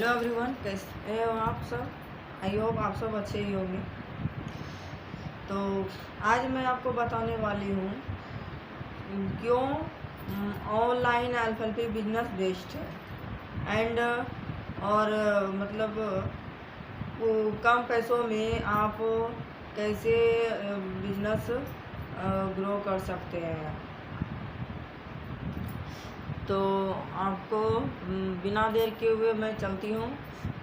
Hello everyone, कैसे हो आप सब। आई होप आप सब अच्छे ही होंगे। तो आज मैं आपको बताने वाली हूँ क्यों ऑनलाइन एल्फएलपी बिजनेस बेस्ट है एंड और मतलब वो कम पैसों में आप कैसे बिजनेस ग्रो कर सकते हैं। तो आपको बिना देर के हुए मैं चलती हूँ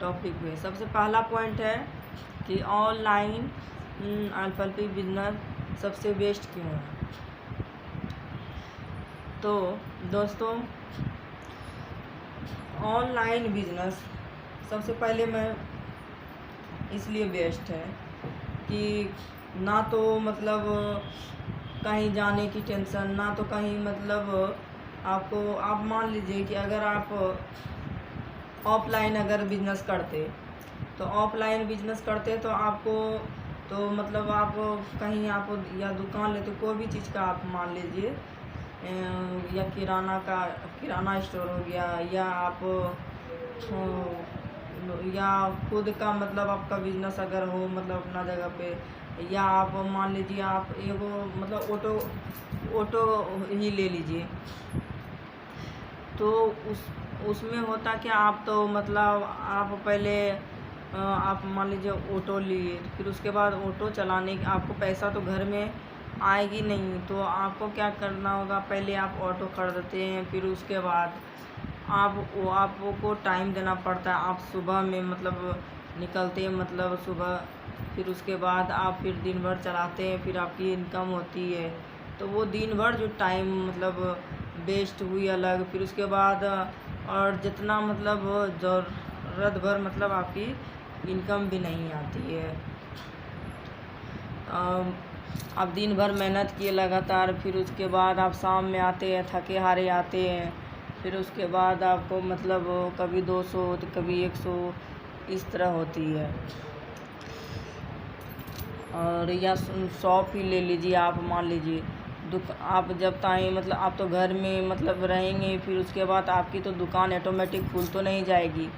टॉपिक पे। सबसे पहला पॉइंट है कि ऑनलाइन एल्फएलपी बिजनेस सबसे बेस्ट क्यों है। तो दोस्तों, ऑनलाइन बिजनेस सबसे पहले मैं इसलिए बेस्ट है कि ना तो मतलब कहीं जाने की टेंशन, ना तो कहीं मतलब आपको, आप मान लीजिए कि अगर आप ऑफलाइन अगर बिजनेस करते तो आपको तो मतलब आप कहीं आप या दुकान लेते, कोई भी चीज़ का आप मान लीजिए या किराना स्टोर हो गया, या आप या खुद का मतलब आपका बिजनेस अगर हो मतलब अपना जगह पे, या आप मान लीजिए आप एगो मतलब ऑटो ही ले लीजिए। तो उसमें होता क्या, आप तो मतलब आप पहले आप मान लीजिए ऑटो लिए, फिर उसके बाद ऑटो चलाने आपको पैसा तो घर में आएगी नहीं, तो आपको क्या करना होगा, पहले आप ऑटो खरीदते हैं, फिर उसके बाद आपको टाइम देना पड़ता है। आप सुबह में मतलब निकलते हैं, मतलब सुबह, फिर उसके बाद आप फिर दिन भर चलाते हैं, फिर आपकी इनकम होती है। तो वो दिन भर जो टाइम मतलब वेस्ट हुई अलग, फिर उसके बाद और जितना मतलब ज़रूरत भर मतलब आपकी इनकम भी नहीं आती है। आप दिन भर मेहनत किए लगातार, फिर उसके बाद आप शाम में आते हैं, थके हारे आते हैं, फिर उसके बाद आपको मतलब कभी 200 तो कभी 100 इस तरह होती है। और या शॉप ही ले लीजिए, आप मान लीजिए आप जब ताई मतलब आप तो घर में मतलब रहेंगे, फिर उसके बाद आपकी तो दुकान ऑटोमेटिक खुल तो नहीं जाएगी,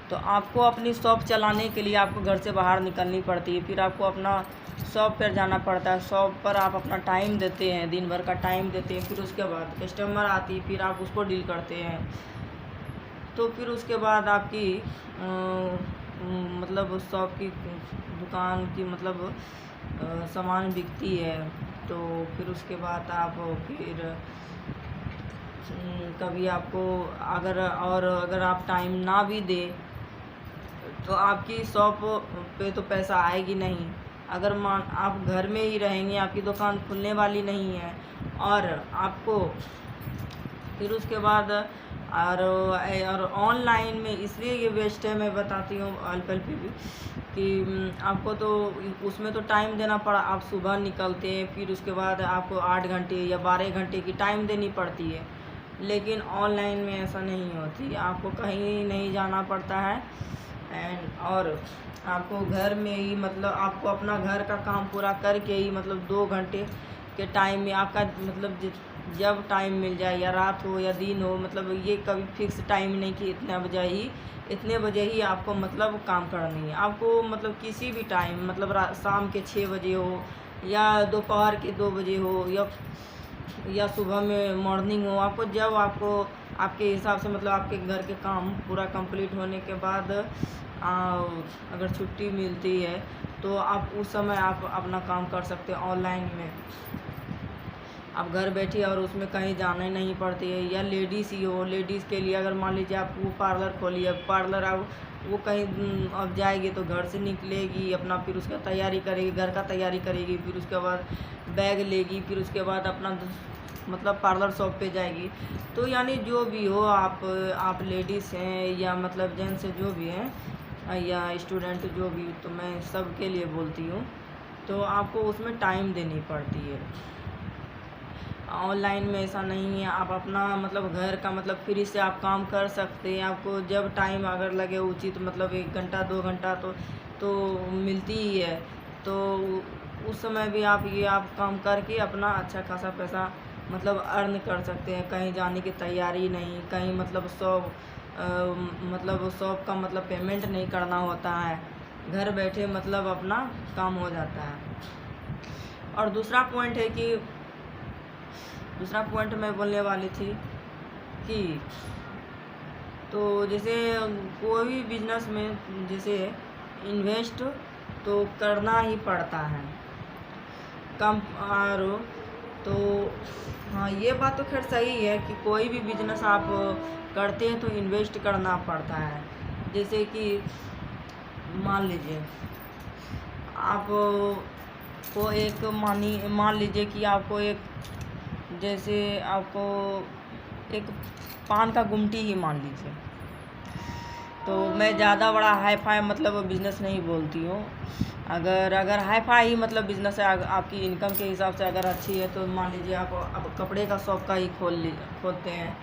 तो आपको अपनी शॉप चलाने के लिए आपको घर से बाहर निकलनी पड़ती है, फिर आपको अपना शॉप पर जाना पड़ता है। शॉप पर आप अपना टाइम देते हैं, दिन भर का टाइम देते हैं, फिर उसके बाद कस्टमर आती है, फिर आप उसको डील करते हैं। तो फिर उसके बाद आपकी मतलब शॉप की दुकान की मतलब सामान बिकती है। तो फिर उसके बाद आप फिर कभी आपको अगर आप टाइम ना भी दे तो आपकी शॉप पे तो पैसा आएगी नहीं। अगर मान आप घर में ही रहेंगे, आपकी दुकान खुलने वाली नहीं है, और आपको फिर उसके बाद और ऑनलाइन में इसलिए ये बेस्ट है, मैं बताती हूँ एल्फएलपी भी, कि आपको तो उसमें तो टाइम देना पड़ा। आप सुबह निकलते हैं, फिर उसके बाद आपको 8 घंटे या 12 घंटे की टाइम देनी पड़ती है। लेकिन ऑनलाइन में ऐसा नहीं होती, आपको कहीं नहीं जाना पड़ता है और आपको घर में ही मतलब आपको अपना घर का काम पूरा करके ही मतलब 2 घंटे के टाइम में आपका मतलब जब टाइम मिल जाए, या रात हो या दिन हो, मतलब ये कभी फिक्स टाइम नहीं कि इतने बजे ही आपको मतलब काम करनी है। आपको मतलब किसी भी टाइम मतलब शाम के 6 बजे हो, या दोपहर के 2 बजे हो, या सुबह में मॉर्निंग हो, आपको जब आपको आपके हिसाब से मतलब आपके घर के काम पूरा कंप्लीट होने के बाद अगर छुट्टी मिलती है तो आप उस समय आप अपना काम कर सकते हैं ऑनलाइन में। आप घर बैठे और उसमें कहीं जाना नहीं पड़ती है। या लेडीज़ ही हो, लेडीज़ के लिए अगर मान लीजिए आप वो पार्लर खोलिए, पार्लर आप वो कहीं अब जाएगी तो घर से निकलेगी अपना, फिर उसका तैयारी करेगी, घर का तैयारी करेगी, फिर उसके बाद बैग लेगी, फिर उसके बाद अपना मतलब पार्लर शॉप पे जाएगी। तो यानी जो भी हो, आप लेडीज़ हैं या मतलब जेंट्स जो भी हैं या स्टूडेंट जो भी, तो मैं सबके लिए बोलती हूँ, तो आपको उसमें टाइम देनी पड़ती है। ऑनलाइन में ऐसा नहीं है, आप अपना मतलब घर का मतलब फ्री से आप काम कर सकते हैं। आपको जब टाइम अगर लगे उचित मतलब 1 घंटा 2 घंटा तो मिलती ही है। तो उस समय भी आप काम करके अपना अच्छा खासा पैसा मतलब अर्न कर सकते हैं। कहीं जाने की तैयारी नहीं, कहीं मतलब मतलब शॉप का मतलब पेमेंट नहीं करना होता है, घर बैठे मतलब अपना काम हो जाता है। और दूसरा पॉइंट मैं बोलने वाली थी कि तो जैसे कोई भी बिजनेस में जैसे इन्वेस्ट तो करना ही पड़ता है कम। और तो हाँ, ये बात तो खैर सही है कि कोई भी बिजनेस आप करते हैं तो इन्वेस्ट करना पड़ता है। जैसे कि मान लीजिए आप को एक मान लीजिए कि आपको जैसे आपको एक पान का गुमटी ही मान लीजिए। तो मैं ज़्यादा बड़ा हाई फाई मतलब बिज़नेस नहीं बोलती हूँ। अगर हाई फाई ही मतलब बिज़नेस है, आपकी इनकम के हिसाब से अगर अच्छी है, तो मान लीजिए आप अब कपड़े का शॉप का ही खोलते हैं।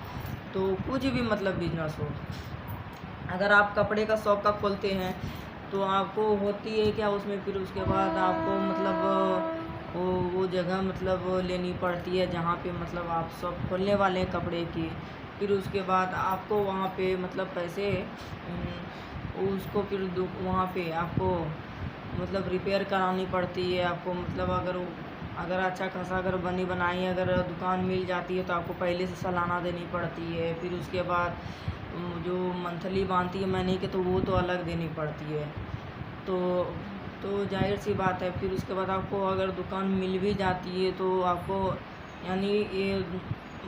तो कुछ भी मतलब बिज़नेस हो, अगर आप कपड़े का शॉप का खोलते हैं तो आपको होती है क्या उसमें, फिर उसके बाद आपको मतलब वो जगह मतलब लेनी पड़ती है जहाँ पे मतलब आप शॉप खोलने वाले हैं कपड़े की। फिर उसके बाद आपको वहाँ पे मतलब पैसे उसको फिर वहाँ पे आपको मतलब रिपेयर करानी पड़ती है आपको। मतलब अगर अच्छा खासा अगर बनी बनाई अगर दुकान मिल जाती है तो आपको पहले से सालाना देनी पड़ती है। फिर उसके बाद जो मंथली बांधती है महीने के, तो वो तो अलग देनी पड़ती है। तो जाहिर सी बात है, फिर उसके बाद आपको अगर दुकान मिल भी जाती है तो आपको यानी ये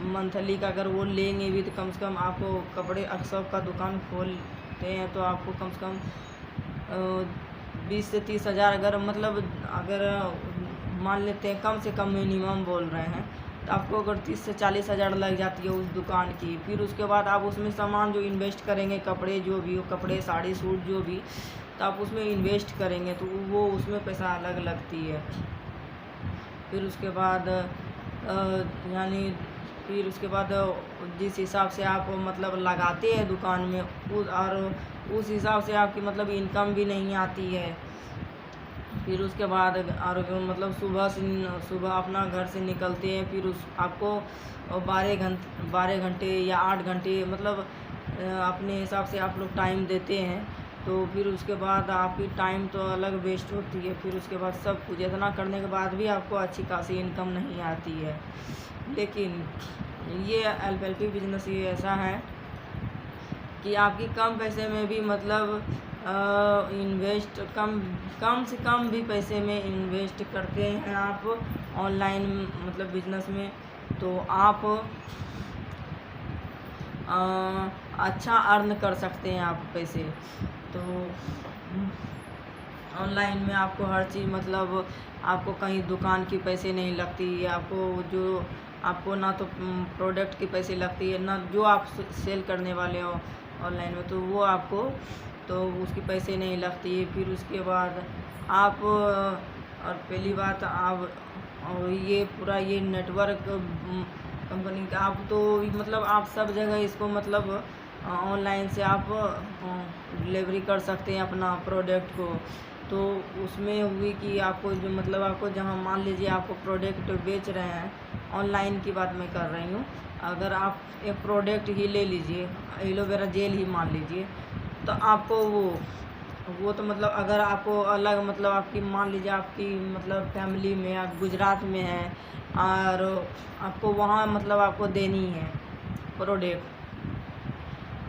मंथली का अगर वो लेंगे भी तो कम से कम आपको कपड़े अक्सर का दुकान खोलते हैं तो आपको कम से कम 20 से 30 हज़ार अगर मान लेते हैं, कम से कम मिनिमम बोल रहे हैं, तो आपको अगर 30 से 40 हज़ार लग जाती है उस दुकान की। फिर उसके बाद आप उसमें सामान जो इन्वेस्ट करेंगे, कपड़े जो भी हो, कपड़े साड़ी सूट जो भी, तो आप उसमें इन्वेस्ट करेंगे तो वो उसमें पैसा अलग लगती है। फिर उसके बाद यानी फिर उसके बाद जिस हिसाब से आप मतलब लगाते हैं दुकान में और उस हिसाब से आपकी मतलब इनकम भी नहीं आती है। फिर उसके बाद और मतलब सुबह अपना घर से निकलते हैं, फिर आपको 12 घंटे या 8 घंटे मतलब अपने हिसाब से आप लोग टाइम देते हैं। तो फिर उसके बाद आपकी टाइम तो अलग वेस्ट होती है। फिर उसके बाद सब कुछ इतना करने के बाद भी आपको अच्छी खासी इनकम नहीं आती है। लेकिन ये एलपीएलपी बिजनेस ये ऐसा है कि आपकी कम पैसे में भी मतलब इन्वेस्ट कम से कम भी पैसे में इन्वेस्ट करते हैं आप ऑनलाइन मतलब बिजनेस में, तो आप अच्छा अर्न कर सकते हैं आप पैसे। तो ऑनलाइन में आपको हर चीज़ मतलब आपको कहीं दुकान की पैसे नहीं लगती है, आपको ना तो प्रोडक्ट की पैसे लगती है, ना जो आप सेल करने वाले हो ऑनलाइन में तो वो आपको तो उसकी पैसे नहीं लगती है। फिर उसके बाद आप और पहली बात आप और ये पूरा ये नेटवर्क कंपनी का आप तो मतलब आप सब जगह इसको मतलब ऑनलाइन से आप डिलीवरी कर सकते हैं अपना प्रोडक्ट को। तो उसमें हुई कि आपको जो मतलब आपको जहाँ मान लीजिए आपको प्रोडक्ट बेच रहे हैं, ऑनलाइन की बात मैं कर रही हूँ, अगर आप एक प्रोडक्ट ही ले लीजिए, एलोवेरा जेल ही मान लीजिए, तो आपको वो तो मतलब अगर आपको अलग मतलब आपकी मान लीजिए आपकी मतलब फैमिली में आप गुजरात में हैं और आपको वहाँ मतलब आपको देनी है प्रोडक्ट,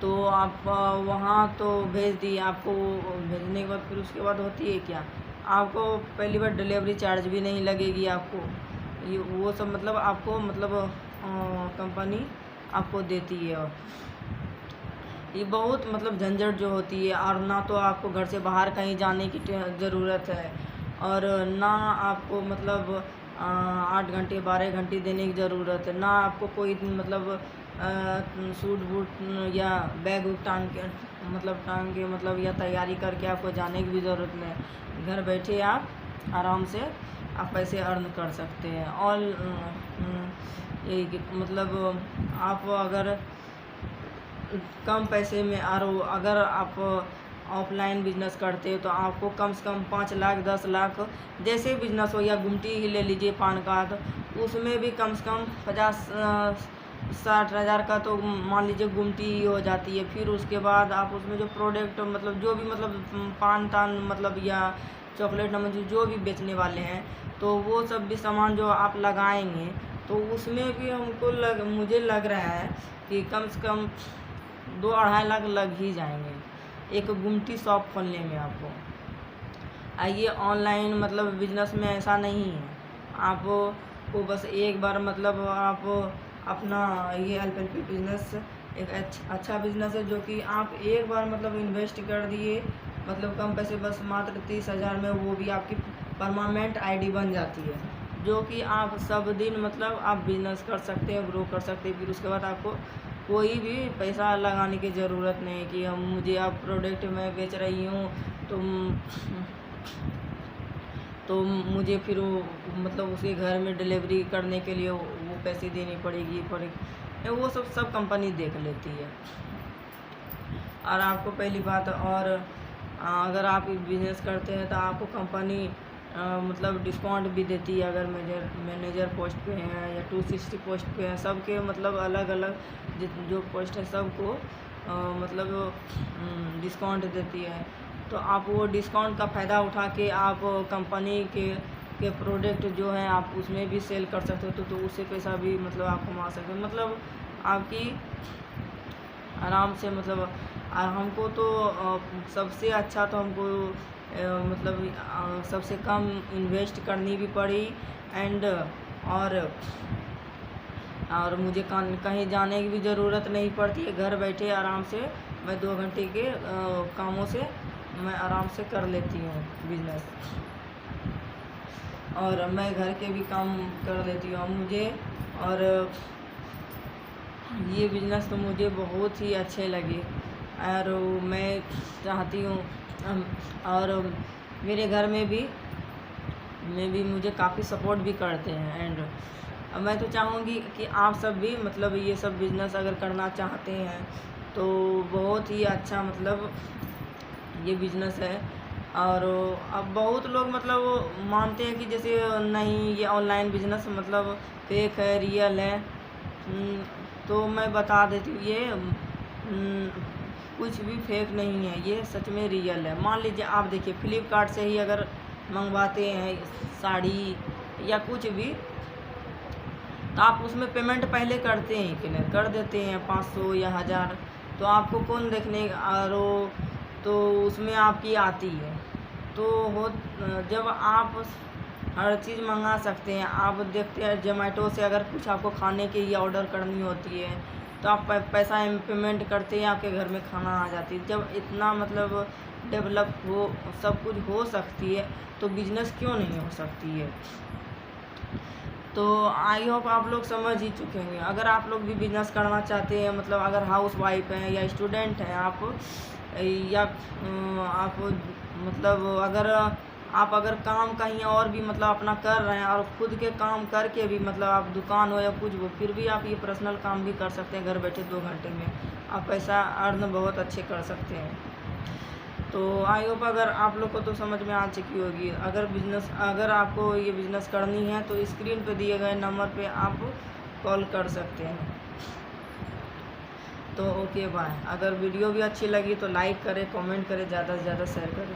तो आप वहाँ तो भेज दिए। आपको भेजने के बाद फिर उसके बाद होती है क्या, आपको पहली बार डिलीवरी चार्ज भी नहीं लगेगी आपको, ये वो सब मतलब आपको मतलब कंपनी आपको देती है। ये बहुत मतलब झंझट जो होती है, और ना तो आपको घर से बाहर कहीं जाने की ज़रूरत है और ना आपको मतलब 8 घंटे 12 घंटे देने की ज़रूरत है, ना आपको कोई मतलब सूट बूट या बैग वूग टांग के मतलब या तैयारी करके आपको जाने की भी ज़रूरत नहीं। घर बैठे आप आराम से आप पैसे अर्न कर सकते हैं। और यही कि मतलब आप अगर कम पैसे में और अगर आप ऑफलाइन बिजनेस करते हो तो आपको कम से कम 5 लाख 10 लाख जैसे बिजनेस हो, या गुमटी ही ले लीजिए पान का, तो उसमें भी कम से कम 50 60,000 का तो मान लीजिए गुमटी ही हो जाती है। फिर उसके बाद आप उसमें जो प्रोडक्ट मतलब जो भी मतलब पान तान मतलब या चॉकलेट नमक जो भी बेचने वाले हैं, तो वो सब भी सामान जो आप लगाएंगे तो उसमें भी हमको मुझे लग रहा है कि कम से कम 2-2.5 लाख लग ही जाएंगे एक गुमटी शॉप खोलने में आपको। आइए ऑनलाइन मतलब बिजनेस में ऐसा नहीं है, आपको बस एक बार मतलब आप अपना ये एल बिजनेस एक अच्छा बिजनेस है, जो कि आप एक बार मतलब इन्वेस्ट कर दिए मतलब कम पैसे, बस मात्र 30,000 में वो भी आपकी परमानेंट आईडी बन जाती है, जो कि आप सब दिन मतलब आप बिजनेस कर सकते हैं, ग्रो कर सकते हैं। फिर उसके बाद आपको कोई भी पैसा लगाने की ज़रूरत नहीं है कि हम मुझे आप प्रोडक्ट मैं बेच रही हूँ तो मुझे फिर वो मतलब उसके घर में डिलीवरी करने के लिए वो पैसे देनी पड़ेगी वो सब कंपनी देख लेती है। और आपको पहली बात, और अगर आप बिजनेस करते हैं तो आपको कंपनी मतलब डिस्काउंट भी देती है। अगर मैनेजर पोस्ट पे हैं या 260 पोस्ट पे हैं, सबके मतलब अलग अलग जो पोस्ट है सबको मतलब डिस्काउंट देती है। तो आप वो डिस्काउंट का फ़ायदा उठा के आप कंपनी के प्रोडक्ट जो हैं आप उसमें भी सेल कर सकते हो, तो उससे पैसा भी मतलब आप कमा सकते हो। मतलब आपकी आराम से मतलब हमको तो सबसे अच्छा तो हमको मतलब सबसे कम इन्वेस्ट करनी भी पड़ी एंड और मुझे कहीं जाने की भी ज़रूरत नहीं पड़ती है। घर बैठे आराम से मैं 2 घंटे के कामों से मैं आराम से कर लेती हूँ बिजनेस, और मैं घर के भी काम कर लेती हूँ मुझे। और ये बिजनेस तो मुझे बहुत ही अच्छे लगे और मैं चाहती हूँ और मेरे घर में भी मुझे काफ़ी सपोर्ट भी करते हैं। एंड मैं तो चाहूँगी कि आप सब भी मतलब ये सब बिज़नेस अगर करना चाहते हैं तो बहुत ही अच्छा मतलब ये बिज़नेस है। और अब बहुत लोग मतलब मानते हैं कि जैसे नहीं ये ऑनलाइन बिज़नेस मतलब फेक है, रियल है। तो मैं बता देती हूँ ये कुछ भी फेक नहीं है, ये सच में रियल है। मान लीजिए आप देखिए फ्लिपकार्ट से ही अगर मंगवाते हैं साड़ी या कुछ भी, तो आप उसमें पेमेंट पहले करते हैं कि नहीं कर देते हैं 500 या 1000, तो आपको कौन देखने और तो उसमें आपकी आती है। तो जब आप हर चीज़ मंगा सकते हैं, आप देखते हैं जोमेटो से अगर कुछ आपको खाने के लिए ऑर्डर करनी होती है तो आप पैसा पेमेंट करते हैं, आपके घर में खाना आ जाती है। जब इतना मतलब डेवलप हो सब कुछ हो सकती है तो बिजनेस क्यों नहीं हो सकती है। तो आई होप आप लोग समझ ही चुके हैं। अगर आप लोग भी बिजनेस करना चाहते हैं मतलब अगर हाउस वाइफ हैं या स्टूडेंट हैं आप या आप मतलब अगर काम कहीं और भी मतलब अपना कर रहे हैं और खुद के काम करके भी मतलब आप दुकान हो या कुछ हो, फिर भी आप ये पर्सनल काम भी कर सकते हैं घर बैठे 2 घंटे में आप पैसा अर्न बहुत अच्छे कर सकते हैं। तो आई होप अगर आप लोग को तो समझ में आ चुकी होगी। अगर आपको ये बिज़नेस करनी है तो स्क्रीन पे दिए गए नंबर पे आप कॉल कर सकते हैं। तो ओके बाय। अगर वीडियो भी अच्छी लगी तो लाइक करें, कमेंट करें, ज़्यादा से ज़्यादा शेयर करें।